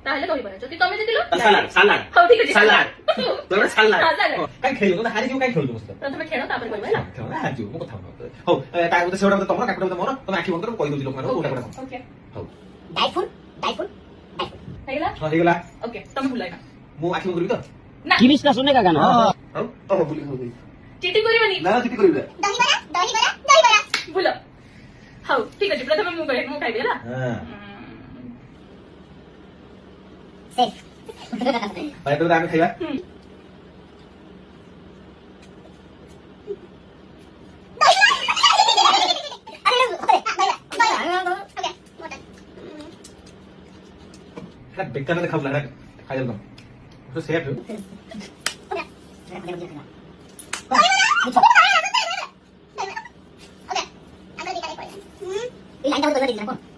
তাহলে দহিবରା যদি ତମେ ଜିତିଲ ସାଲାଡ ସାଲାଡ ହଉ ଠିକ ଅଛି ସାଲାଡ ତମେ ସାଲାଡ ସାଲାଡ କାଇଁ ଖେଳିବ ତମେ ହାରିଯିବ କାଇଁ ଖେଳୁଛ ମତେ ପ୍ରଥମେ ଖେଳ ତାପରେ କହିବ ହେଲା ଖେଳ ନା ହାରିଯିବ ମୁଁ କଥା ହଉନ ହଉ ତା ଗୋଟେ ସେଉଟା ମତେ ତମର କାକୁଟା ମତେ ମୋର ତମେ ଆଖି ବନ୍ଦ କର ମୁଁ କହିଦଉଛି ଲୋକମାନଙ୍କୁ କୋଉଟା କୋଉଟା କଣ ଓକେ ହଉ ଡାଇଫୁଲ ହେଇଗଲା ହଁ ହେଇଗଲା ଓକେ ତମେ ଭୁଲ ଏକା ମୁଁ ଆଖି ବନ୍ଦ କରିବି ତ ନା किमिस का सुनने का गाना ହଉ ହଉ ବୁଲି ହଉ ଚିଟି କରିବନି ନା ଚିଠି କରିବି दहीबरा ଭୁଲ ହଉ ଠିକ ଅଛି ପ୍ରଥମେ ମୁଁ ଖାଇବି ହେଲା ହଁ सेफ ଭାଇ ତ ଆମେ ଖାଇବା এটা বেকার না খাবলা এটা খাই দাও তো সেফ এই লাইনটা বন্ধ করে দিন না কোন